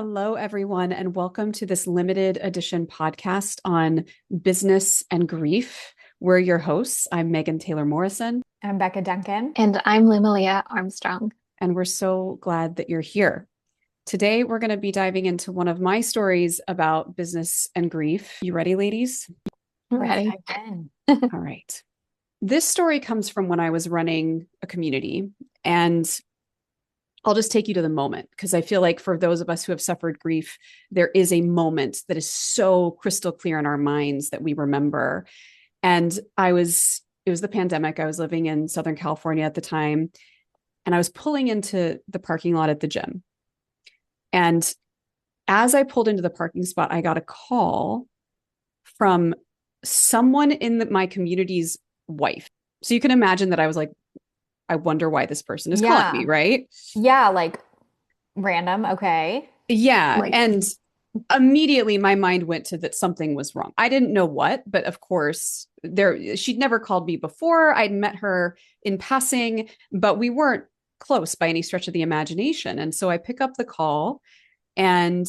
Hello, everyone, and welcome to this limited edition podcast on business and grief. We're your hosts. I'm Megan Taylor Morrison, I'm Becca Duncan. And I'm Limalia Armstrong. and we're so glad that you're here. Today, we're going to be diving into one of my stories about business and grief. You ready, ladies? Ready? All right. This story comes from when I was running a community, and I'll just take you to the moment because I feel like for those of us who have suffered grief, there is a moment that is so crystal clear in our minds that we remember. And it was the pandemic. I was living in Southern California at the time, and I was pulling into the parking lot at the gym. And as I pulled into the parking spot, I got a call from someone in my community's wife. So you can imagine that I was like, I wonder why this person is calling me, right? Yeah, like random. Okay. Yeah. Like, And immediately my mind went to that something was wrong. I didn't know what, but of course, she'd never called me before. I'd met her in passing, but we weren't close by any stretch of the imagination. And so I pick up the call and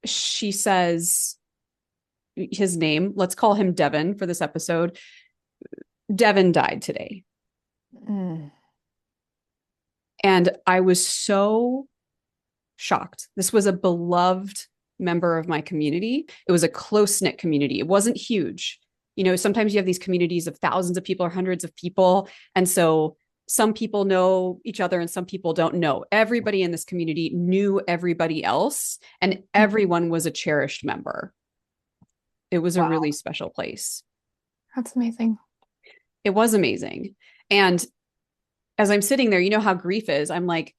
she says his name, let's call him Devin for this episode. Devin died today. Mm. And I was so shocked. This was a beloved member of my community. It was a close-knit community. It wasn't huge. You know, sometimes you have these communities of thousands of people or hundreds of people. And so some people know each other and some people don't know. Everybody in this community knew everybody else, and everyone was a cherished member. It was a really special place. that's amazing. It was amazing. And as I'm sitting there, you know how grief is. I'm like,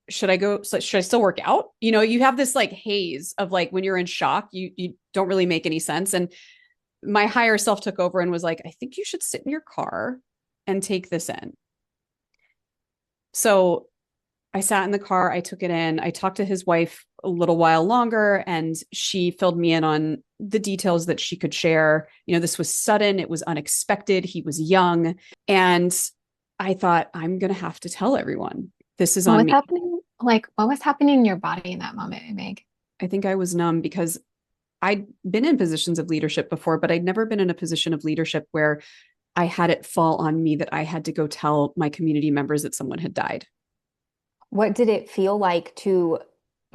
should I go? Should I still work out? You know, you have this like haze of like when you're in shock, you don't really make any sense. And my higher self took over and was like, I think you should sit in your car and take this in. So I sat in the car, I took it in, I talked to his wife a little while longer, and she filled me in on the details that she could share. You know, this was sudden, it was unexpected, he was young. And I thought, I'm going to have to tell everyone. This is What on was me. happening? Like, what was happening in your body in that moment, Meg? I think I was numb because I'd been in positions of leadership before, but I'd never been in a position of leadership where I had it fall on me that I had to go tell my community members that someone had died. What did it feel like to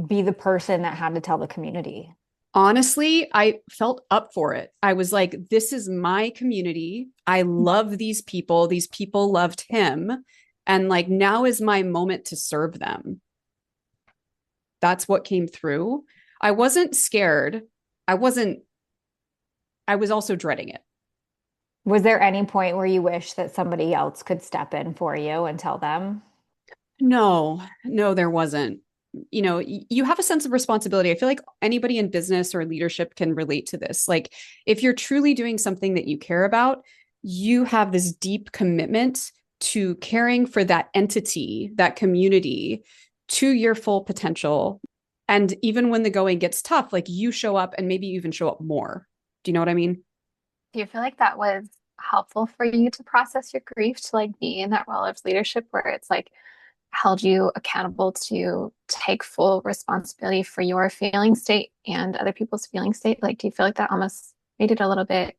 be the person that had to tell the community? Honestly, I felt up for it. I was like, this is my community. I love these people. These people loved him. And like, now is my moment to serve them. That's what came through. I wasn't scared. I was also dreading it. Was there any point where you wish that somebody else could step in for you and tell them? No, there wasn't. You know, you have a sense of responsibility. I feel like anybody in business or leadership can relate to this. Like, if you're truly doing something that you care about, you have this deep commitment to caring for that entity, that community, to your full potential. And even when the going gets tough, like you show up and maybe you even show up more. Do you know what I mean? Do you feel like that was helpful for you to process your grief, to like be in that role of leadership where it's like held you accountable to take full responsibility for your feeling state and other people's feeling state? Like, do you feel like that almost made it a little bit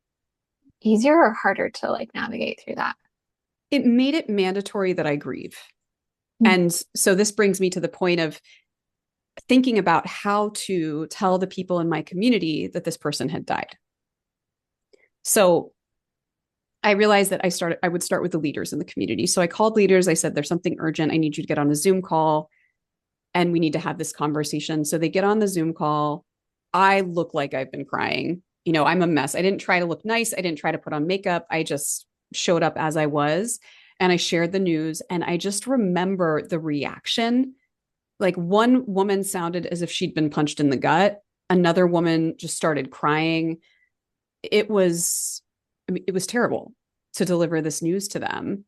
easier or harder to like navigate through that? It made it mandatory that I grieve. Mm. And so this brings me to the point of thinking about how to tell the people in my community that this person had died. So I realized that I would start with the leaders in the community. So I called leaders. I said, there's something urgent. I need you to get on a Zoom call and we need to have this conversation. So they get on the Zoom call. I look like I've been crying. You know, I'm a mess. I didn't try to look nice. I didn't try to put on makeup. I just showed up as I was and I shared the news. And I just remember the reaction. Like, one woman sounded as if she'd been punched in the gut. Another woman just started crying. It was terrible to deliver this news to them.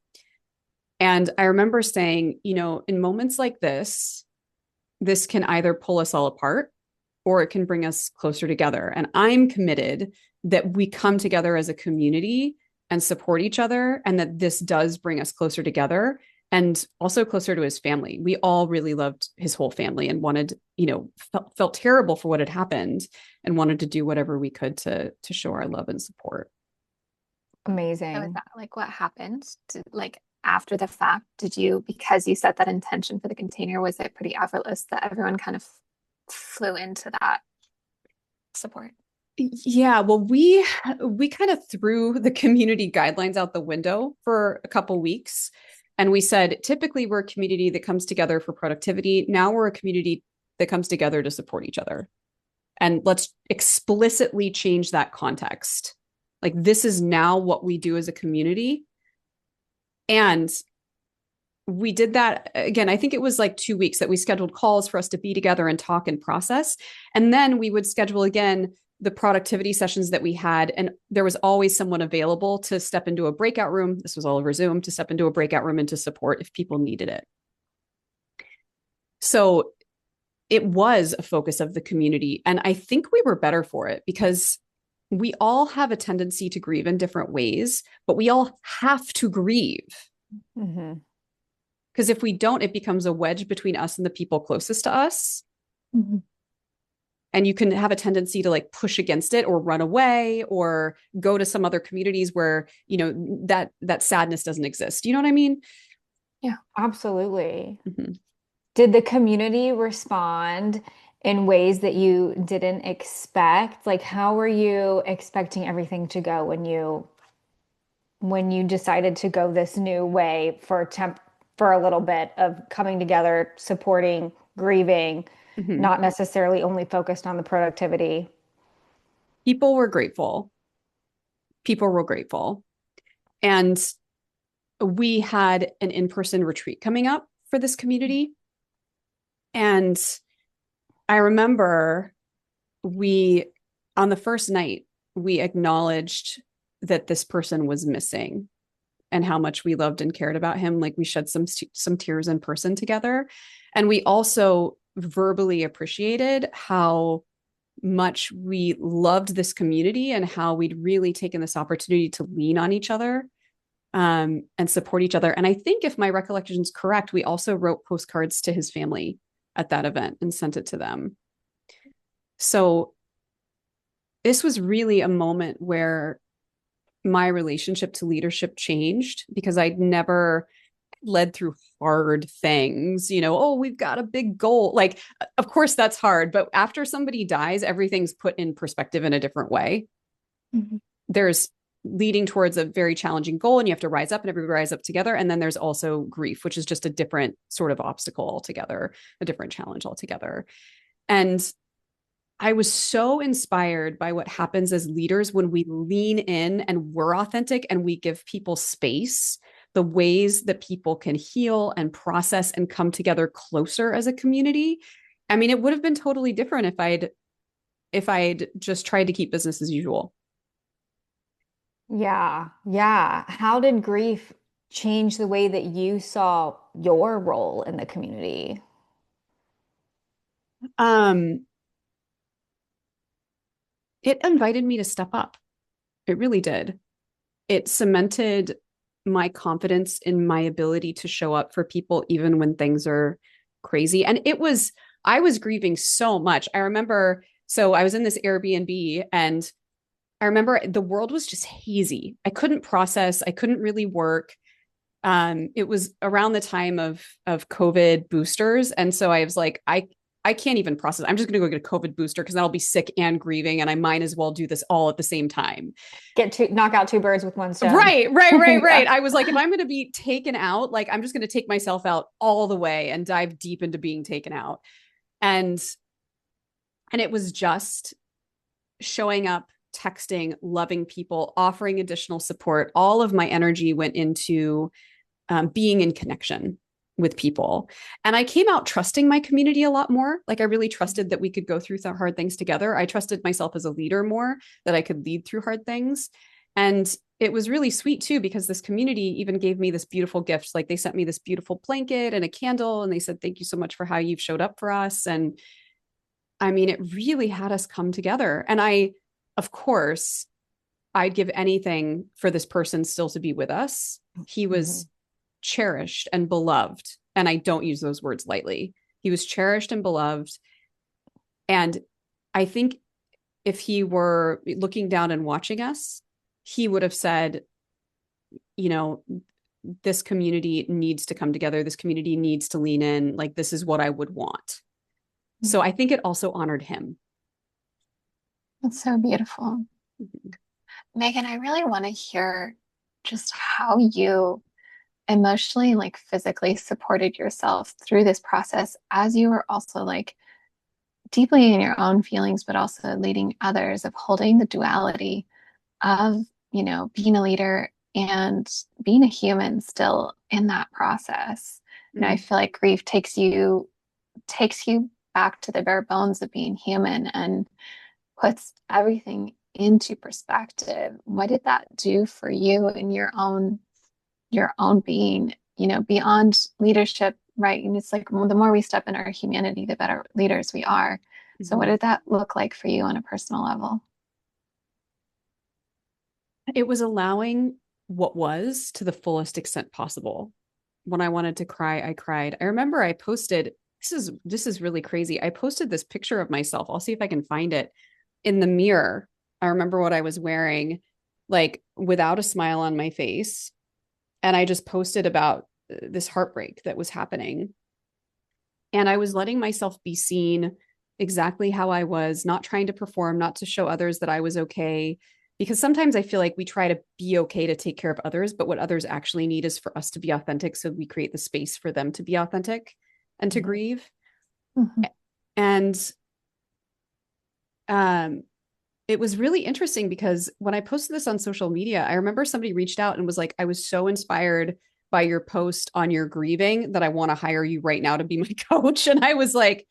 And I remember saying, you know, in moments like this can either pull us all apart or it can bring us closer together. And I'm committed that we come together as a community and support each other, and that this does bring us closer together. and also closer to his family. We all really loved his whole family and wanted, felt terrible for what had happened and wanted to do whatever we could to show our love and support. So is Amazing. that like what happened? Like after the fact, because you set that intention for the container, was it pretty effortless that everyone kind of flew into that support? Yeah, well, we kind of threw the community guidelines out the window for a couple weeks. And we said, typically we're a community that comes together for productivity. Now we're a community that comes together to support each other. And let's explicitly change that context. Like, this is now what we do as a community. And we did that again. I think it was like 2 weeks that we scheduled calls for us to be together and talk and process. And then we would schedule again the productivity sessions that we had. And there was always someone available to step into a breakout room. This was all over Zoom, to step into a breakout room and to support if people needed it. So it was a focus of the community. And I think we were better for it because we all have a tendency to grieve in different ways, but we all have to grieve. Mm-hmm. Because if we don't, it becomes a wedge between us and the people closest to us. Mm-hmm. And you can have a tendency to like push against it or run away or go to some other communities where, that sadness doesn't exist. You know what I mean? Yeah, Absolutely. Mm-hmm. Did the community respond in ways that you didn't expect? Like, how were you expecting everything to go when you decided to go this new way for a little bit of coming together, supporting, grieving, Mm-hmm. not necessarily only focused on the productivity? People were grateful. People were grateful. And we had an in-person retreat coming up for this community. And I remember on the first night, we acknowledged that this person was missing and how much we loved and cared about him. Like, we shed some tears in person together. And we also verbally appreciated how much we loved this community and how we'd really taken this opportunity to lean on each other, and support each other. And I think, if my recollection is correct, we also wrote postcards to his family at that event and sent it to them. So this was really a moment where my relationship to leadership changed, because I'd never led through hard things, oh, we've got a big goal. Like, of course that's hard, but after somebody dies, everything's put in perspective in a different way. mm-hmm. There's leading towards a very challenging goal and you have to rise up and everybody rise up together. And then there's also grief, which is just a different sort of obstacle altogether, a different challenge altogether. And I was so inspired by what happens as leaders when we lean in and we're authentic and we give people space, the ways that people can heal and process and come together closer as a community. I mean, it would have been totally different if I'd just tried to keep business as usual. Yeah, yeah. How did grief change the way that you saw your role in the community? Um, it invited me to step up. It really did. It cemented my confidence in my ability to show up for people, even when things are crazy. And I was grieving so much. I remember, so I was in this Airbnb and I remember the world was just hazy. I couldn't process. I couldn't really work. It was around the time of COVID boosters. And so I was like, I can't even process. I'm just going to go get a COVID booster because then I'll be sick and grieving. And I might as well do this all at the same time. Knock out two birds with one stone. Right. Yeah. I was like, if I'm going to be taken out, like, I'm just going to take myself out all the way and dive deep into being taken out. And it was just showing up, texting, loving people, offering additional support. All of my energy went into being in connection with people. And I came out trusting my community a lot more. Like, I really trusted that we could go through some hard things together. I trusted myself as a leader more, that I could lead through hard things. And it was really sweet too, because this community even gave me this beautiful gift. Like, they sent me this beautiful blanket and a candle, and they said, thank you so much for how you've showed up for us. And I mean, it really had us come together. And of course, I'd give anything for this person still to be with us. He was cherished and beloved. And I don't use those words lightly. He was cherished and beloved. And I think if he were looking down and watching us, he would have said, you know, this community needs to come together. This community needs to lean in. Like, this is what I would want. So I think it also honored him. That's so beautiful. Mm-hmm. Megan, I really want to hear just how you emotionally, like physically supported yourself through this process as you were also like deeply in your own feelings, but also leading others, of holding the duality of, being a leader and being a human still in that process. I feel like grief takes you back to the bare bones of being human and puts everything into perspective. What did that do for you in your own being, beyond leadership, right? And it's like the more we step in our humanity, the better leaders we are. So what did that look like for you on a personal level? It was allowing what was to the fullest extent possible. When I wanted to cry, I cried. I remember I posted, this is really crazy. I posted this picture of myself. I'll see if I can find it in the mirror. I remember what I was wearing, like without a smile on my face. And I just posted about this heartbreak that was happening. And I was letting myself be seen exactly how I was, not trying to perform, not to show others that I was okay. Because sometimes I feel like we try to be okay to take care of others, but what others actually need is for us to be authentic. So we create the space for them to be authentic and to grieve. Mm-hmm. And it was really interesting because when I posted this on social media, I remember somebody reached out and was like, I was so inspired by your post on your grieving that I want to hire you right now to be my coach. And I was like,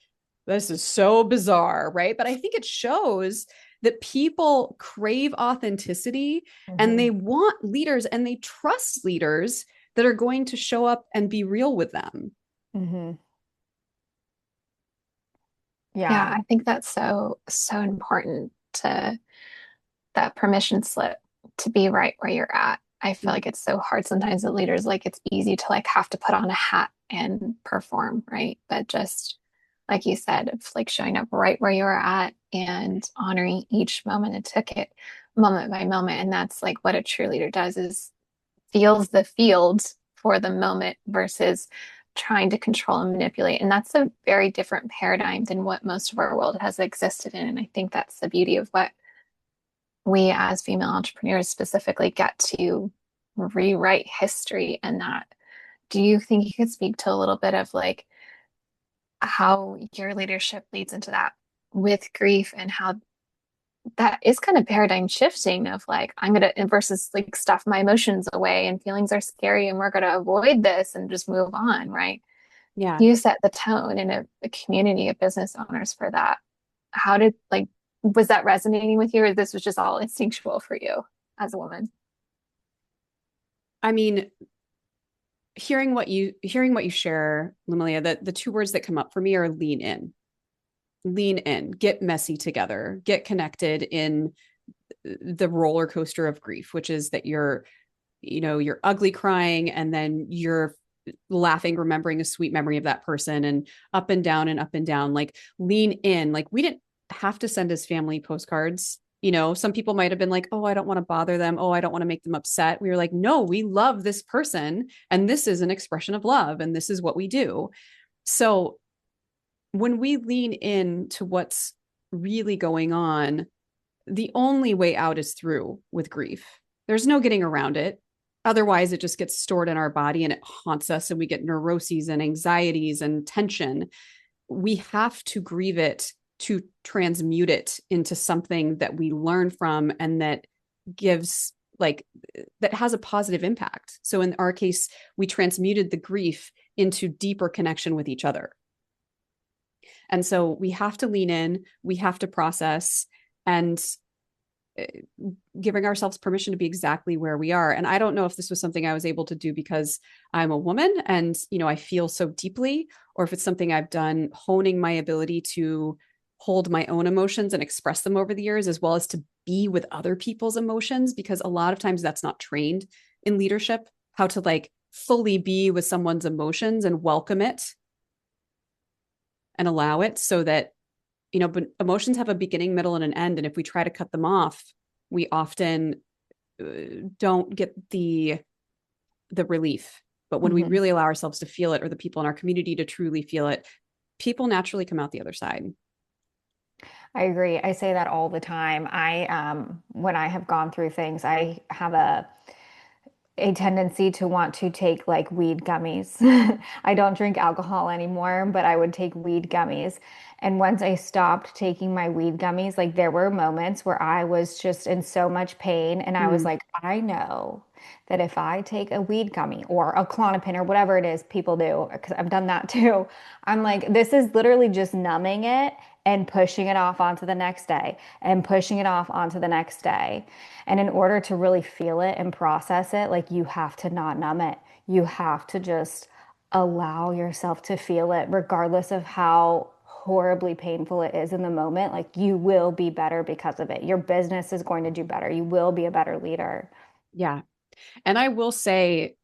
this is so bizarre, right? But I think it shows that people crave authenticity and they want leaders and they trust leaders that are going to show up and be real with them. Yeah, I think that's so, so important, to that permission slip to be right where you're at. I feel like it's so hard sometimes with leaders, like it's easy to like have to put on a hat and perform, right? But just like you said, it's like showing up right where you're at and honoring each moment. It took it moment by moment. And that's like what a true leader does, is feels the field for the moment versus trying to control and manipulate. And that's a very different paradigm than what most of our world has existed in. And I think that's the beauty of what we as female entrepreneurs specifically get to rewrite history. And that, do you think you could speak to a little bit of like how your leadership leads into that with grief, and how that is kind of paradigm shifting of like, I'm going to versus like stuff my emotions away and feelings are scary and we're going to avoid this and just move on, right? Yeah. You set the tone in a community of business owners for that. How did like, was that resonating with you, or this was just all instinctual for you as a woman? I mean, hearing what you share, Lamalia, the two words that come up for me are lean in, get messy together, get connected in the roller coaster of grief, which is that you're ugly crying and then you're laughing, remembering a sweet memory of that person, and up and down and up and down. Like, lean in. Like, we didn't have to send his family postcards. Some people might have been like, oh, I don't want to bother them. Oh, I don't want to make them upset. We were like, no, we love this person. And this is an expression of love. And this is what we do. So when we lean in to what's really going on, the only way out is through with grief. There's no getting around it. Otherwise, it just gets stored in our body and it haunts us, and we get neuroses and anxieties and tension. We have to grieve it to transmute it into something that we learn from and that gives that has a positive impact. So in our case, we transmuted the grief into deeper connection with each other. And so we have to lean in, we have to process, and giving ourselves permission to be exactly where we are. And I don't know if this was something I was able to do because I'm a woman and, I feel so deeply, or if it's something I've done honing my ability to hold my own emotions and express them over the years, as well as to be with other people's emotions, because a lot of times that's not trained in leadership, how to fully be with someone's emotions and welcome it and allow it, so that, but emotions have a beginning, middle, and an end. And if we try to cut them off, we often don't get the relief. But when we Mm-hmm. really allow ourselves to feel it, or the people in our community to truly feel it, people naturally come out the other side. I agree. I say that all the time. When I have gone through things, I have a tendency to want to take like weed gummies. I don't drink alcohol anymore, but I would take weed gummies. And once I stopped taking my weed gummies, like there were moments where I was just in so much pain. And I was Mm, like, I know that if I take a weed gummy or a Klonopin or whatever it is people do, because I've done that too, I'm like, this is literally just numbing it and pushing it off onto the next day and pushing it off onto the next day. And in order to really feel it and process it, like you have to not numb it. You have to just allow yourself to feel it, regardless of how horribly painful it is in the moment. Like you will be better because of it. Your business is going to do better. You will be a better leader. yeah. And I will say,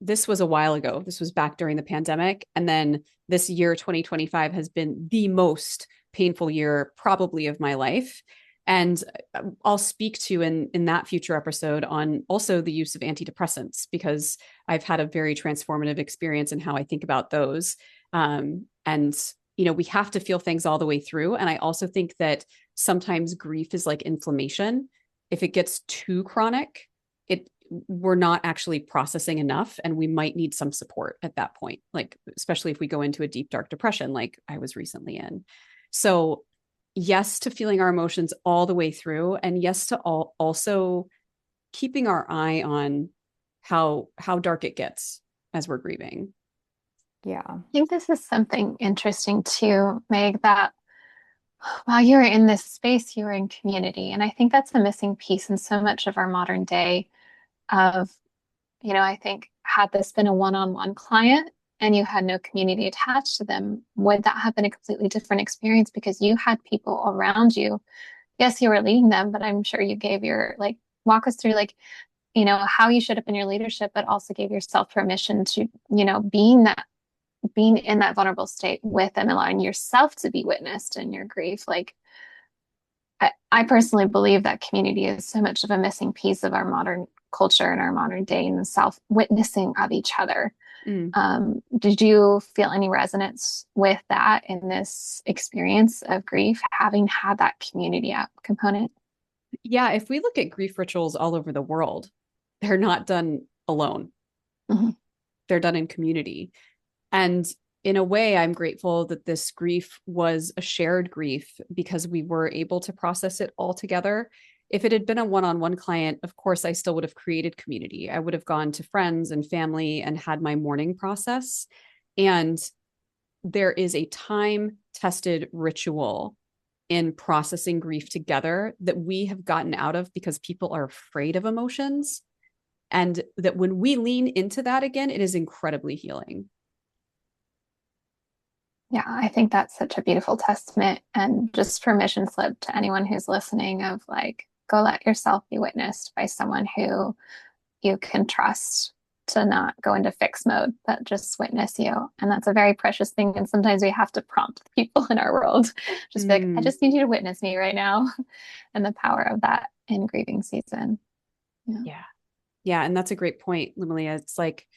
this was a while ago. This was back during the pandemic. And then this year, 2025, has been the most painful year probably of my life. And I'll speak to in that future episode on also the use of antidepressants, because I've had a very transformative experience in how I think about those. And we have to feel things all the way through. And I also think that sometimes grief is like inflammation. If it gets too chronic, it we're not actually processing enough, and we might need some support at that point, like especially if we go into a deep dark depression like I was recently in. So yes to feeling our emotions all the way through, and yes to also keeping our eye on how dark it gets as we're grieving. Yeah. I think this is something interesting too, Meg, that while you were in this space, you were in community. And I think that's a missing piece in so much of our modern day of, I think had this been a one-on-one client and you had no community attached to them, would that have been a completely different experience because you had people around you? Yes, you were leading them, but I'm sure you gave like, walk us through like, how you showed up in your leadership, but also gave yourself permission to, being in that vulnerable state with and allowing yourself to be witnessed in your grief. Like, I personally believe that community is so much of a missing piece of our modern culture and our modern day and the self witnessing of each other. Mm. Did you feel any resonance with that in this experience of grief, having had that community component? Yeah, if we look at grief rituals all over the world, they're not done alone. Mhm. They're done in community. And in a way, I'm grateful that this grief was a shared grief, because we were able to process it all together. If it had been a one-on-one client, of course, I still would have created community. I would have gone to friends and family and had my mourning process. And there is a time-tested ritual in processing grief together that we have gotten out of because people are afraid of emotions. And that when we lean into that again, it is incredibly healing. Yeah, I think that's such a beautiful testament and just permission slip to anyone who's listening of like, go let yourself be witnessed by someone who you can trust to not go into fix mode, but just witness you. And that's a very precious thing. And sometimes we have to prompt people in our world, just be like, I Mm, just need you to witness me right now. And the power of that in grieving season. Yeah. yeah. Yeah. And that's a great point, Limalia. It's like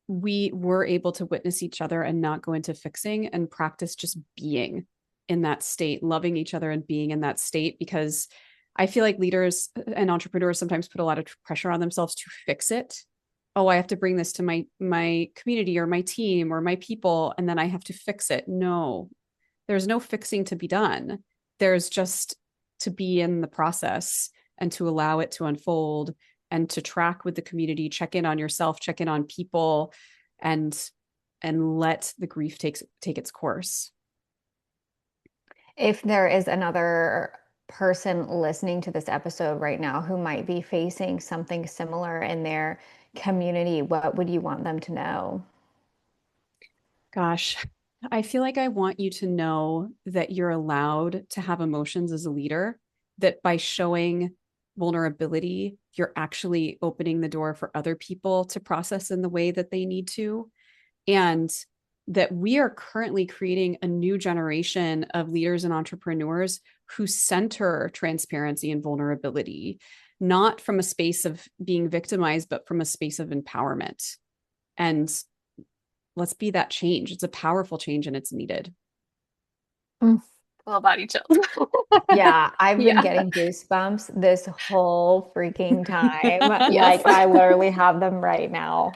we were able to witness each other and not go into fixing, and practice just being in that state, loving each other and being in that state. Because I feel like leaders and entrepreneurs sometimes put a lot of pressure on themselves to fix it. Oh, I have to bring this to my community or my team or my people, and then I have to fix it. No, there's no fixing to be done. There's just to be in the process and to allow it to unfold, and to track with the community, check in on yourself, check in on people, and let the grief take its course. If there is another person listening to this episode right now who might be facing something similar in their community, what would you want them to know? Gosh, I feel like I want you to know that you're allowed to have emotions as a leader, that by showing vulnerability, you're actually opening the door for other people to process in the way that they need to. And that we are currently creating a new generation of leaders and entrepreneurs who center transparency and vulnerability, not from a space of being victimized, but from a space of empowerment. And let's be that change. It's a powerful change and it's needed. Full body chills. Yeah, I've been Yeah. getting goosebumps this whole freaking time. Yes. Like I literally have them right now.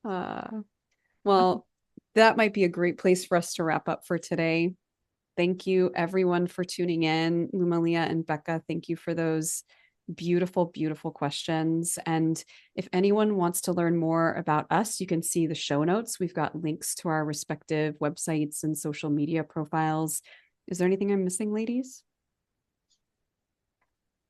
Uh, well, that might be a great place for us to wrap up for today. Thank you, everyone, for tuning in. Lumalia and Becca, thank you for those beautiful, beautiful questions. And if anyone wants to learn more about us, you can see the show notes. We've got links to our respective websites and social media profiles. Is there anything I'm missing, ladies?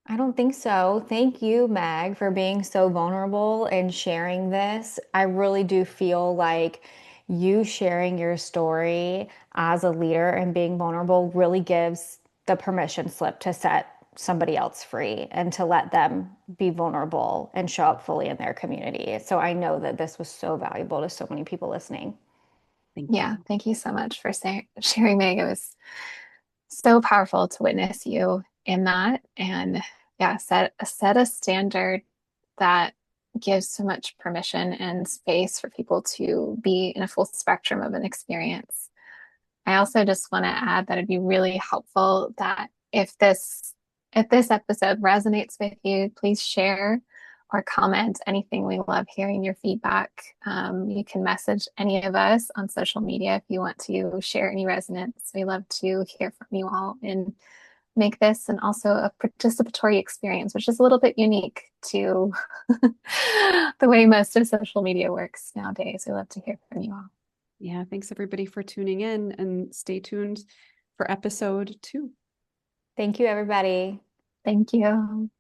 I don't think so. Thank you, Meg, for being so vulnerable and sharing this. I really do feel like you sharing your story as a leader and being vulnerable really gives the permission slip to set somebody else free and to let them be vulnerable and show up fully in their community. So I know that this was so valuable to so many people listening. Thank Yeah. you. Thank you so much for sharing, Meg. It was so powerful to witness you in that. And yeah, set a standard that gives so much permission and space for people to be in a full spectrum of an experience. I also just want to add that it'd be really helpful that if this episode resonates with you, please share or comment anything. We love hearing your feedback. You can message any of us on social media if you want to share any resonance. We love to hear from you all and make this and also a participatory experience, which is a little bit unique to the way most of social media works nowadays. We love to hear from you all. Yeah, thanks everybody for tuning in and stay tuned for episode 2. Thank you, everybody. Thank you.